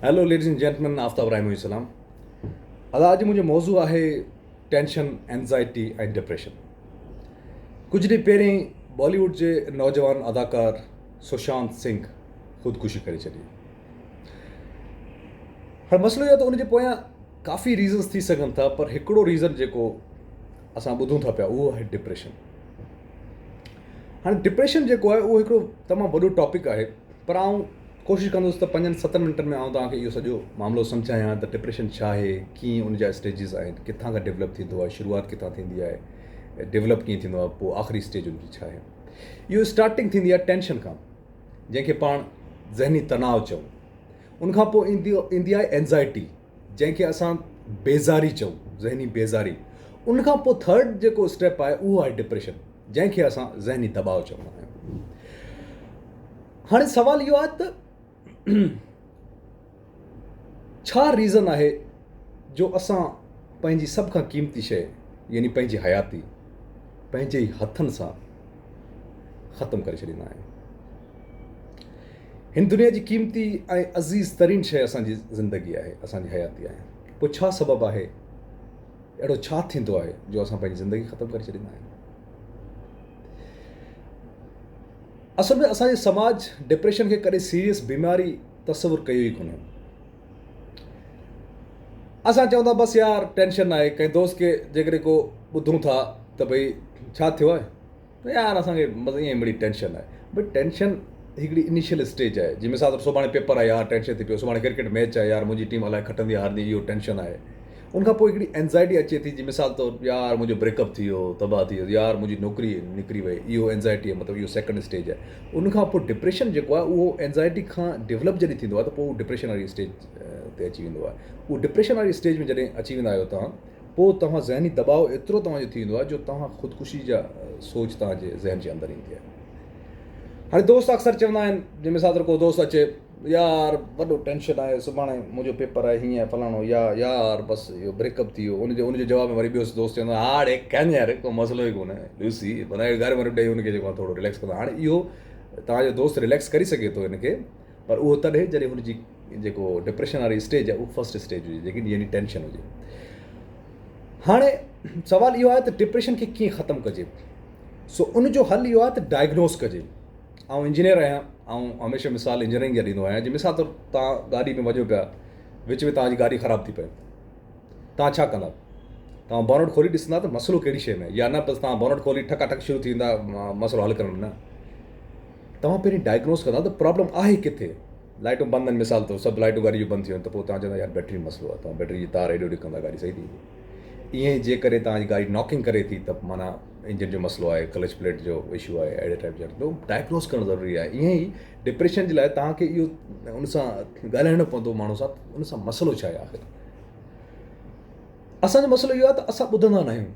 Hello ladies and gentleman, Aftab Rai सलाम। अॼु मुंहिंजो मौज़ू आहे टेंशन, एंज़ाइटी ऐं डिप्रेशन। कुझु ॾींहं पहिरीं बॉलीवुड जे नौजवान अदाकार सुशांत सिंह ख़ुदकुशी करे छॾी। हाणे मसइलो इहो आहे त उनजे पोयां काफ़ी रीज़न्स थी सघनि था, पर हिकिड़ो रीज़न जेको असां ॿुधूं था पिया उहो आहे डिप्रेशन। हाणे डिप्रेशन जेको आहे उहो हिकिड़ो तमामु वॾो टॉपिक आहे, पर आउं कोशिशि कंदुसि त 5-7 मिंटनि में आउं तव्हांखे इहो सॼो मामिलो सम्झायां त डिप्रेशन छा आहे, कीअं उनजा स्टेजिस आहिनि, किथां खां डेवलप थींदो आहे, शुरूआति किथां थींदी आहे, डेवलप कीअं थींदो आहे, पोइ आख़िरी स्टेज उनजी छा आहे। इहो स्टार्टिंग थींदी आहे टेंशन खां, जंहिंखे पाण ज़हनी तनाव चऊं। उनखां पोइ ईंदी आहे एंज़ाइटी, जंहिंखे असां बेज़ारी चऊं, ज़हनी बेज़ारी। उनखां पोइ थर्ड जेको स्टेप आहे उहो आहे डिप्रेशन, जंहिंखे असां ज़हनी दबाव चवंदा आहियूं। हाणे सवाल इहो आहे त छा रीज़न आहे जो असां पंहिंजी सभ खां क़ीमती शइ, यानी पंहिंजी हयाती, पंहिंजे ई हथनि सां ख़तमु करे छॾींदा आहियूं। हिन दुनिया जी क़ीमती ऐं अज़ीज़ तरीन शइ असांजी ज़िंदगी आहे, असांजी हयाती आहे। पोइ छा सबबु आहे, अहिड़ो छा थींदो आहे जो असां पंहिंजी ज़िंदगी ख़तमु करे छॾींदा आहियूं। असल में असांजे समाज डिप्रेशन खे कॾहिं सीरियस बीमारी तस्वुरु कयो ई कोन्हे। असां चऊं था बसि यार टेंशन आहे। कंहिं दोस्त खे जेकॾहिं को ॿुधूं था त भई छा थियो आहे, त यार असांखे बसि ईअं मिड़ी टेंशन आहे। भई टेंशन हिकिड़ी इनिशियल स्टेज आहे। जीअं मिसाल तौरु सुभाणे पेपर आहे, यार टेंशन थी पियो। सुभाणे क्रिकेट मैच आहे, यार मुंहिंजी टीम अलाए खटंदी हारंदी, इहो टेंशन आहे। उनखां पोइ हिकिड़ी एंज़ाइटी अचे थी, जीअं मिसाल तौरु यार मुंहिंजो ब्रेकअप थी वियो, तबाह थी वियो, यार मुंहिंजी नौकिरी निकिरी वई, इहो एंज़ाइटी आहे, मतिलबु इहो सेकंड स्टेज आहे। उनखां पोइ डिप्रेशन जेको आहे उहो एंज़ाइटी खां डेवलप जॾहिं थींदो आहे त पोइ डिप्रेशन वारी स्टेज ते अची वेंदो आहे। उहो डिप्रेशन वारी स्टेज में जॾहिं अची वेंदा आहियो तव्हां, पोइ तव्हां ज़हनी दबाव एतिरो तव्हांजो थी वेंदो आहे जो तव्हां ख़ुदकुशी जा सोच तव्हांजे ज़हन जे अंदरि ईंदी आहे। हाणे दोस्त अक्सर चवंदा आहिनि, जीअं मिसाल तौरु को दोस्त अचे, यार वॾो टेंशन आहे, सुभाणे मुंहिंजो पेपर आहे, हीअं फलाणो, या यार बसि इहो ब्रेकअप थी वियो। उनजे जवाब में वरी ॿियो दोस्त चवंदो आहे, हाणे कनि यार, को मसइलो ई कोन्हे, लूसी बनाए घर में ॾेई हुनखे जेको आहे थोरो रिलैक्स कंदो। हाणे इहो तव्हांजो दोस्त रिलैक्स करे सघे थो हिनखे, पर उहो तॾहिं जॾहिं हुनजी जेको डिप्रेशन वारी स्टेज आहे उहो फस्ट स्टेज हुजे, जेकी यानी टेंशन हुजे। हाणे सवाल इहो आहे त डिप्रेशन खे कीअं ख़तमु कजे। सो उनजो हल इहो आहे त डायग्नोस कजे। आउं इंजीनियर आहियां, ऐं हमेशह मिसाल इंजीनियरिंग जा ॾींदो आहियां। जीअं मिसाल तौरु तव्हां गाॾी में वञो पिया, विच में तव्हांजी गाॾी ख़राबु थी पए, तव्हां छा कंदा? तव्हां बोनट खोली ॾिसंदा त मसइलो कहिड़ी शइ में, या न बसि तव्हां बोनट खोली ठक शुरू थी वेंदा मसइलो हल करण में। न, तव्हां पहिरीं डायग्नोस कंदा त प्रॉब्लम आहे किथे। लाइटूं बंदि आहिनि, मिसाल तौरु सभु लाइटूं गाॾी जूं बंदि थी वञनि, त पोइ तव्हां चवंदा यार बैटरी मसइलो आहे, तव्हां बैटरी जी तार हेॾो होॾे कंदा, गाॾी सही थी वेंदी। ईअं जे करे तव्हांजी गाॾी नॉकिंग करे थी त माना इंजन जो मसइलो आहे, क्लच प्लेट जो इशू आहे, अहिड़े टाइप जा। तो डायग्नोस करणु ज़रूरी आहे। ईअं ई डिप्रेशन जे लाइ तव्हांखे इहो उन सां ॻाल्हाइणो पवंदो माण्हू सां, उन सां मसइलो छा आहे आख़िर। असांजो मसइलो इहो आहे त असां ॿुधंदा न आहियूं,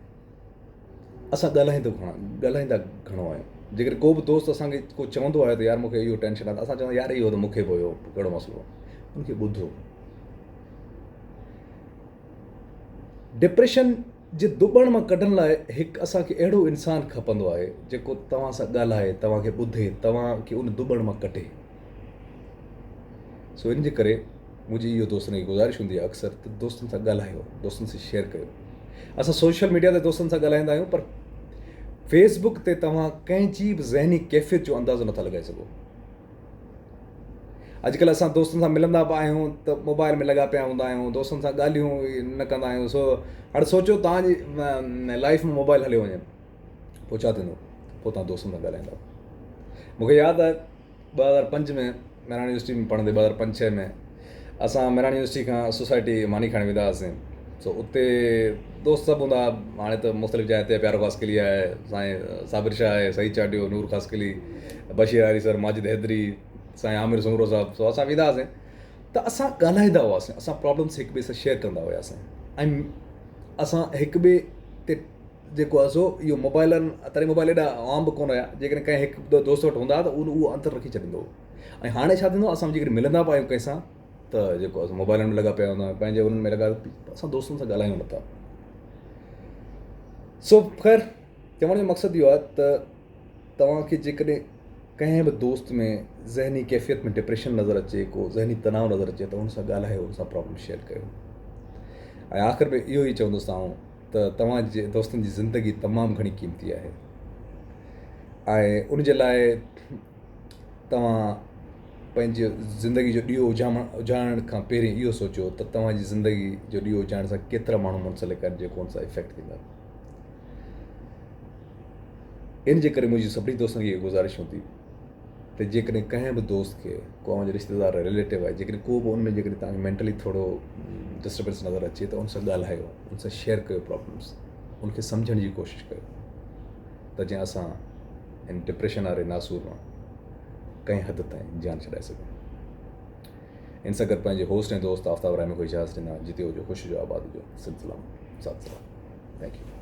असां ॻाल्हाईंदा घणो आहियूं। जेकॾहिं को बि दोस्त असांखे को चवंदो आहे त यार मूंखे इहो टेंशन आहे, त असां चवंदा यार इहो त मूंखे बि हुयो, कहिड़ो मसइलो, उनखे ॿुधो। डिप्रेशन जे दुॿण मां कढण लाइ हिकु असांखे अहिड़ो इंसानु खपंदो आहे जेको तव्हां सां ॻाल्हाए, तव्हांखे ॿुधे, तव्हांखे उन दुॿण मां कढे। सो इन जे करे मुंहिंजी इहो दोस्तनि जी गुज़ारिश हूंदी आहे अक्सर त दोस्तनि सां ॻाल्हायो, दोस्तनि सां शेयर कयो। असां सोशल मीडिया ते दोस्तनि सां ॻाल्हाईंदा आहियूं, पर फेसबुक ते तव्हां कंहिंजी बि ज़हनी कैफ़ियत जो अंदाज़ो नथा लॻाए सघो। अॼुकल्ह असां दोस्तनि सां मिलंदा बि आहियूं त मोबाइल में लॻा पिया हूंदा आहियूं, दोस्तनि सां ॻाल्हियूं न कंदा आहियूं। सो हाणे सोचो तव्हांजी लाइफ में मोबाइल हली वञे, पोइ छा थींदो? पोइ तव्हां दोस्तनि सां ॻाल्हाईंदव। मूंखे यादि आहे 2005 में मेराण यूनिवर्सिटी में पढ़ंदे, 2005-06 में असां मेराण यूनिवर्सिटी खां सोसाइटी मानी खणी वेंदा हुआसीं। सो उते दोस्त सभु हूंदा। हाणे त मुख़्तलिफ़ जाइ ते प्यारो ख़ासकली आहे, साईं साबिर शाह आहे, सईद चाटियो, नूर ख़ासकली, बशीर हारी सर, माजिद हैदरी, साईं आमिर सुमरो साहिबु। सो असां वेंदा हुआसीं त असां ॻाल्हाईंदा हुआसीं, असां प्रॉब्लम्स हिक ॿिए सां शेयर कंदा हुआसीं। ऐं असां हिक ॿिए ते जेको आहे सो इहो मोबाइलनि तॾहिं मोबाइल एॾा आम बि कोन हुया। जेकॾहिं कंहिं हिकु दोस्त वटि हूंदा त उहो अंतर रखी छॾींदो हो। ऐं हाणे छा थींदो, असां जेकॾहिं मिलंदा बि आहियूं कंहिंसां त जेको आहे मोबाइलनि में लॻा पिया हूंदा आहियूं, पंहिंजे उन्हनि में लॻा, असां दोस्तनि सां ॻाल्हायूं नथा। सो ख़ैरु चवण जो मक़सदु इहो आहे त तव्हांखे जेकॾहिं कंहिं बि दोस्त में ज़हनी कैफ़ियत में डिप्रेशन नज़र अचे, को ज़हनी तनाव नज़र अचे, त हुन सां ॻाल्हायो, हुन सां प्रॉब्लम शेयर कयो। ऐं आख़िर में इहो ई चवंदुसि आऊं त तव्हांजे दोस्तनि जी ज़िंदगी तमामु घणी क़ीमती आहे ऐं उन जे लाइ तव्हां पंहिंजे ज़िंदगी जो ॾीओ उजाड़ण खां पहिरीं इहो सोचियो त तव्हांजी ज़िंदगी जो ॾीओ उजाड़ण सां केतिरा माण्हू मुंसलिक आहिनि जेको हुन सां इफ़ेक्ट थींदा। इन जे करे मुंहिंजी सभिनी दोस्तनि खे इहा गुज़ारिश हूंदी त जेकॾहिं कंहिं बि दोस्त खे, को मुंहिंजो रिश्तेदार रिलेटिव आहे, जेकॾहिं को बि उनमें जेकॾहिं तव्हांखे मेंटली थोरो डिस्टर्बेंस नज़र अचे त उन सां ॻाल्हायो, उन सां शेयर कयो प्रॉब्लम्स, उनखे सम्झण जी कोशिशि कयो त जीअं असां इन डिप्रेशन वारे नासूर मां कंहिं हद ताईं जान छॾाए सघूं। इन सां गॾु पंहिंजे होस्ट ऐं दोस्त आफ्ताब रामी को इजाज़त ॾिना। जिते हुजो, ख़ुशि हुजो, आबाद हुजो, सिलसिला साथ सलाम। Thank U.